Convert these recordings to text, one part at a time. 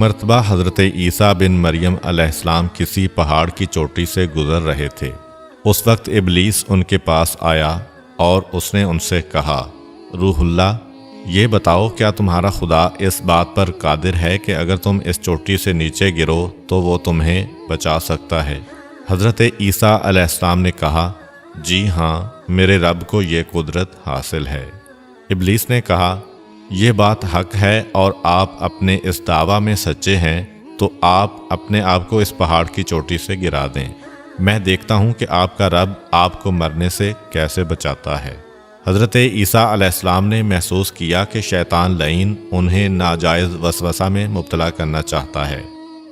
مرتبہ حضرت عیسیٰ بن مریم علیہ السلام کسی پہاڑ کی چوٹی سے گزر رہے تھے۔ اس وقت ابلیس ان کے پاس آیا اور اس نے ان سے کہا، روح اللہ، یہ بتاؤ کیا تمہارا خدا اس بات پر قادر ہے کہ اگر تم اس چوٹی سے نیچے گرو تو وہ تمہیں بچا سکتا ہے؟ حضرت عیسیٰ علیہ السلام نے کہا، جی ہاں، میرے رب کو یہ قدرت حاصل ہے۔ ابلیس نے کہا، یہ بات حق ہے اور آپ اپنے اس دعویٰ میں سچے ہیں تو آپ اپنے آپ کو اس پہاڑ کی چوٹی سے گرا دیں، میں دیکھتا ہوں کہ آپ کا رب آپ کو مرنے سے کیسے بچاتا ہے۔ حضرت عیسیٰ علیہ السلام نے محسوس کیا کہ شیطان لعین انہیں ناجائز وسوسہ میں مبتلا کرنا چاہتا ہے۔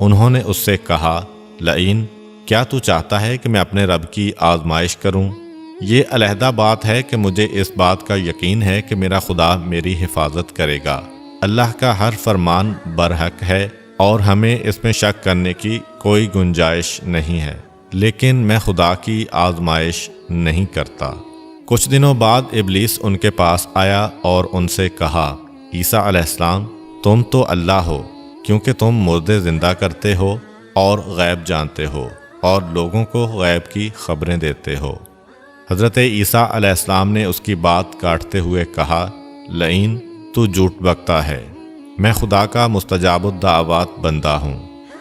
انہوں نے اس سے کہا، لعین، کیا تو چاہتا ہے کہ میں اپنے رب کی آزمائش کروں؟ یہ علیحدہ بات ہے کہ مجھے اس بات کا یقین ہے کہ میرا خدا میری حفاظت کرے گا۔ اللہ کا ہر فرمان برحق ہے اور ہمیں اس میں شک کرنے کی کوئی گنجائش نہیں ہے، لیکن میں خدا کی آزمائش نہیں کرتا۔ کچھ دنوں بعد ابلیس ان کے پاس آیا اور ان سے کہا، عیسیٰ علیہ السلام، تم تو اللہ ہو کیونکہ تم مردے زندہ کرتے ہو اور غیب جانتے ہو اور لوگوں کو غیب کی خبریں دیتے ہو۔ حضرت عیسیٰ علیہ السلام نے اس کی بات کاٹتے ہوئے کہا، لعین، تو جھوٹ بکتا ہے، میں خدا کا مستجاب الدعوات بندہ ہوں۔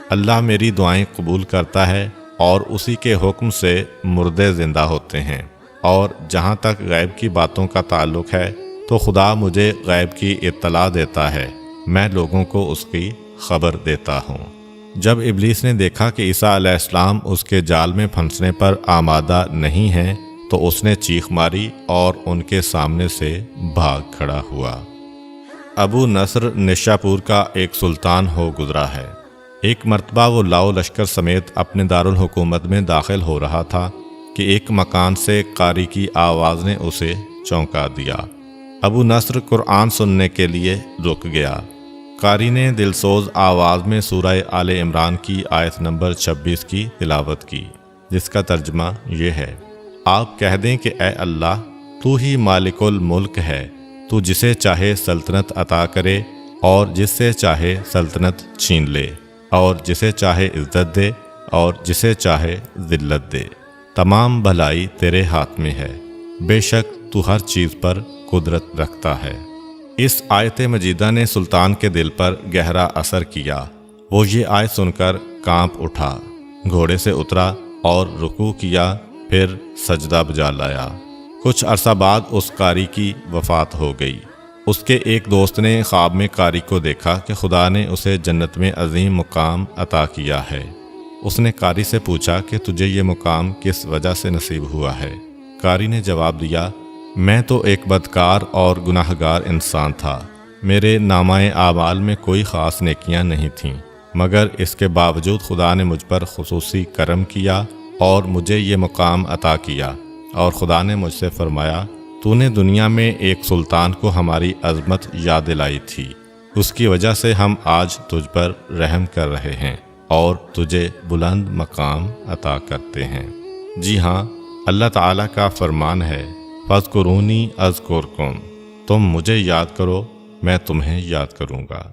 اللہ میری دعائیں قبول کرتا ہے اور اسی کے حکم سے مردے زندہ ہوتے ہیں، اور جہاں تک غیب کی باتوں کا تعلق ہے تو خدا مجھے غیب کی اطلاع دیتا ہے، میں لوگوں کو اس کی خبر دیتا ہوں۔ جب ابلیس نے دیکھا کہ عیسیٰ علیہ السلام اس کے جال میں پھنسنے پر آمادہ نہیں ہیں تو اس نے چیخ ماری اور ان کے سامنے سے بھاگ کھڑا ہوا۔ ابو نصر نشاپور کا ایک سلطان ہو گزرا ہے۔ ایک مرتبہ وہ لاؤ لشکر سمیت اپنے دارالحکومت میں داخل ہو رہا تھا کہ ایک مکان سے قاری کی آواز نے اسے چونکا دیا۔ ابو نصر قرآن سننے کے لیے رک گیا۔ قاری نے دلسوز آواز میں سورہ آل عمران کی آیت نمبر 26 کی تلاوت کی، جس کا ترجمہ یہ ہے، آپ کہہ دیں کہ اے اللہ، تو ہی مالک الملک ہے، تو جسے چاہے سلطنت عطا کرے اور جس سے چاہے سلطنت چھین لے، اور جسے چاہے عزت دے اور جسے چاہے ذلت دے، تمام بھلائی تیرے ہاتھ میں ہے، بے شک تو ہر چیز پر قدرت رکھتا ہے۔ اس آیت مجیدہ نے سلطان کے دل پر گہرا اثر کیا۔ وہ یہ آیت سن کر کانپ اٹھا، گھوڑے سے اترا اور رکوع کیا، پھر سجدہ بجا لایا۔ کچھ عرصہ بعد اس قاری کی وفات ہو گئی۔ اس کے ایک دوست نے خواب میں قاری کو دیکھا کہ خدا نے اسے جنت میں عظیم مقام عطا کیا ہے۔ اس نے قاری سے پوچھا کہ تجھے یہ مقام کس وجہ سے نصیب ہوا ہے؟ قاری نے جواب دیا، میں تو ایک بدکار اور گناہ گار انسان تھا، میرے نامہ اعمال میں کوئی خاص نیکیاں نہیں تھیں، مگر اس کے باوجود خدا نے مجھ پر خصوصی کرم کیا اور مجھے یہ مقام عطا کیا، اور خدا نے مجھ سے فرمایا، تو نے دنیا میں ایک سلطان کو ہماری عظمت یاد دلائی تھی، اس کی وجہ سے ہم آج تجھ پر رحم کر رہے ہیں اور تجھے بلند مقام عطا کرتے ہیں۔ جی ہاں، اللہ تعالیٰ کا فرمان ہے، فاذکرونی اذکرکم، تم مجھے یاد کرو، میں تمہیں یاد کروں گا۔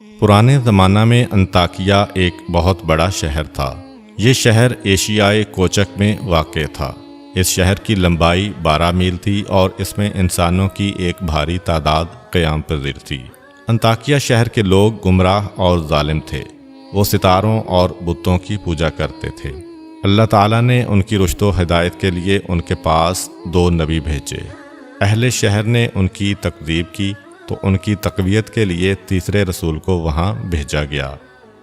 پرانے زمانہ میں انطاکیہ ایک بہت بڑا شہر تھا۔ یہ شہر ایشیائے کوچک میں واقع تھا۔ اس شہر کی لمبائی 12 میل تھی اور اس میں انسانوں کی ایک بھاری تعداد قیام پذیر تھی۔ انطاکیہ شہر کے لوگ گمراہ اور ظالم تھے۔ وہ ستاروں اور بتوں کی پوجا کرتے تھے۔ اللہ تعالیٰ نے ان کی رشد و ہدایت کے لیے ان کے پاس 2 نبی بھیجے۔ اہل شہر نے ان کی تکذیب کی تو ان کی تقویت کے لیے تیسرے رسول کو وہاں بھیجا گیا۔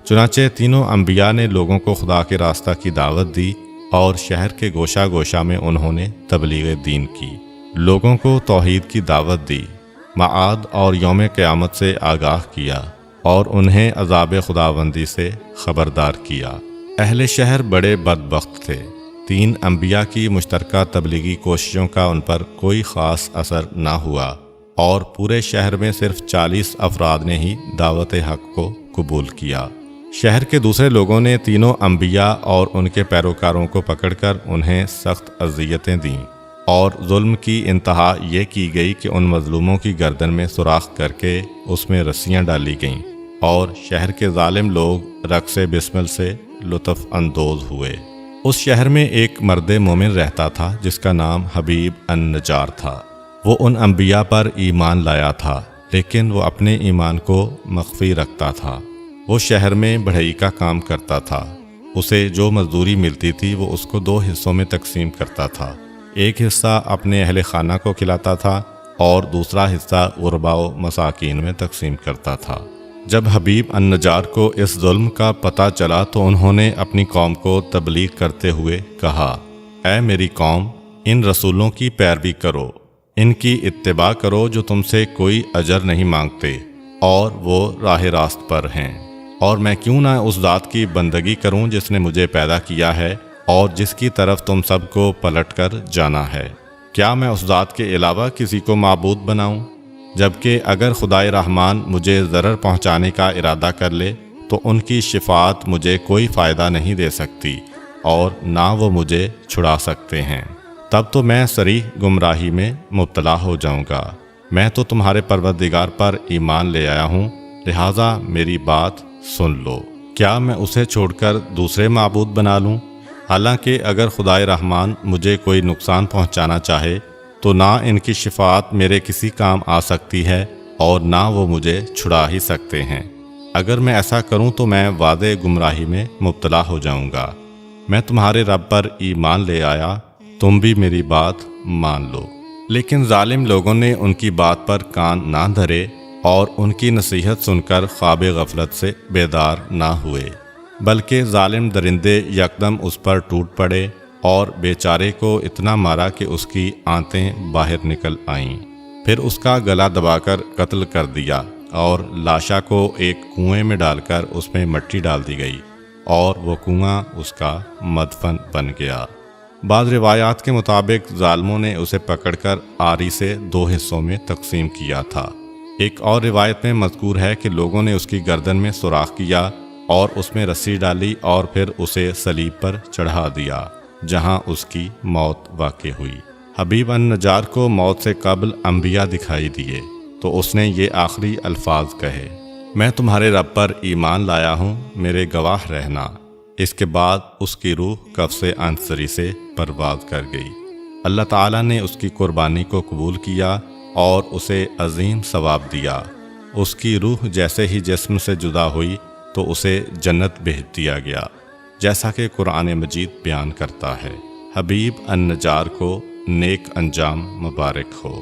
چنانچہ تینوں انبیاء نے لوگوں کو خدا کے راستہ کی دعوت دی اور شہر کے گوشہ گوشہ میں انہوں نے تبلیغ دین کی، لوگوں کو توحید کی دعوت دی، معاد اور یوم قیامت سے آگاہ کیا اور انہیں عذاب خداوندی سے خبردار کیا۔ اہل شہر بڑے بدبخت تھے۔ 3 انبیاء کی مشترکہ تبلیغی کوششوں کا ان پر کوئی خاص اثر نہ ہوا اور پورے شہر میں صرف 40 افراد نے ہی دعوت حق کو قبول کیا۔ شہر کے دوسرے لوگوں نے تینوں انبیاء اور ان کے پیروکاروں کو پکڑ کر انہیں سخت اذیتیں دیں اور ظلم کی انتہا یہ کی گئی کہ ان مظلوموں کی گردن میں سوراخ کر کے اس میں رسیاں ڈالی گئیں اور شہر کے ظالم لوگ رقص بسمل سے لطف اندوز ہوئے۔ اس شہر میں ایک مرد مومن رہتا تھا جس کا نام حبیب النجار تھا۔ وہ ان انبیاء پر ایمان لایا تھا، لیکن وہ اپنے ایمان کو مخفی رکھتا تھا۔ وہ شہر میں بڑھئی کا کام کرتا تھا۔ اسے جو مزدوری ملتی تھی وہ اس کو 2 حصوں میں تقسیم کرتا تھا۔ ایک حصہ اپنے اہل خانہ کو کھلاتا تھا اور دوسرا حصہ غرباء و مساکین میں تقسیم کرتا تھا۔ جب حبیب النجار کو اس ظلم کا پتہ چلا تو انہوں نے اپنی قوم کو تبلیغ کرتے ہوئے کہا، اے میری قوم، ان رسولوں کی پیروی کرو، ان کی اتباع کرو جو تم سے کوئی اجر نہیں مانگتے اور وہ راہ راست پر ہیں، اور میں کیوں نہ اس ذات کی بندگی کروں جس نے مجھے پیدا کیا ہے اور جس کی طرف تم سب کو پلٹ کر جانا ہے۔ کیا میں اس ذات کے علاوہ کسی کو معبود بناؤں؟ جبکہ اگر خدائے رحمان مجھے ضرر پہنچانے کا ارادہ کر لے تو ان کی شفاعت مجھے کوئی فائدہ نہیں دے سکتی اور نہ وہ مجھے چھڑا سکتے ہیں۔ تب تو میں صریح گمراہی میں مبتلا ہو جاؤں گا۔ میں تو تمہارے پروردگار پر ایمان لے آیا ہوں، لہٰذا میری بات سن لو۔ کیا میں اسے چھوڑ کر دوسرے معبود بنا لوں؟ حالانکہ اگر خدائے رحمان مجھے کوئی نقصان پہنچانا چاہے تو نہ ان کی شفاعت میرے کسی کام آ سکتی ہے اور نہ وہ مجھے چھڑا ہی سکتے ہیں۔ اگر میں ایسا کروں تو میں واضح گمراہی میں مبتلا ہو جاؤں گا۔ میں تمہارے رب پر ایمان لے آیا، تم بھی میری بات مان لو۔ لیکن ظالم لوگوں نے ان کی بات پر کان نہ دھرے اور ان کی نصیحت سن کر خواب غفلت سے بیدار نہ ہوئے، بلکہ ظالم درندے یکدم اس پر ٹوٹ پڑے اور بیچارے کو اتنا مارا کہ اس کی آنتیں باہر نکل آئیں۔ پھر اس کا گلا دبا کر قتل کر دیا اور لاشا کو ایک کنویں میں ڈال کر اس میں مٹی ڈال دی گئی اور وہ کنواں اس کا مدفن بن گیا۔ بعض روایات کے مطابق ظالموں نے اسے پکڑ کر آری سے 2 حصوں میں تقسیم کیا تھا۔ ایک اور روایت میں مذکور ہے کہ لوگوں نے اس کی گردن میں سوراخ کیا اور اس میں رسی ڈالی اور پھر اسے صلیب پر چڑھا دیا، جہاں اس کی موت واقع ہوئی۔ حبیب النجار کو موت سے قبل انبیاء دکھائی دیے تو اس نے یہ آخری الفاظ کہے، میں تمہارے رب پر ایمان لایا ہوں، میرے گواہ رہنا۔ اس کے بعد اس کی روح قفس عنصری سے پرواز کر گئی۔ اللہ تعالیٰ نے اس کی قربانی کو قبول کیا اور اسے عظیم ثواب دیا۔ اس کی روح جیسے ہی جسم سے جدا ہوئی تو اسے جنت بھیج دیا گیا، جیسا کہ قرآن مجید بیان کرتا ہے۔ حبیب النجار کو نیک انجام مبارک ہو۔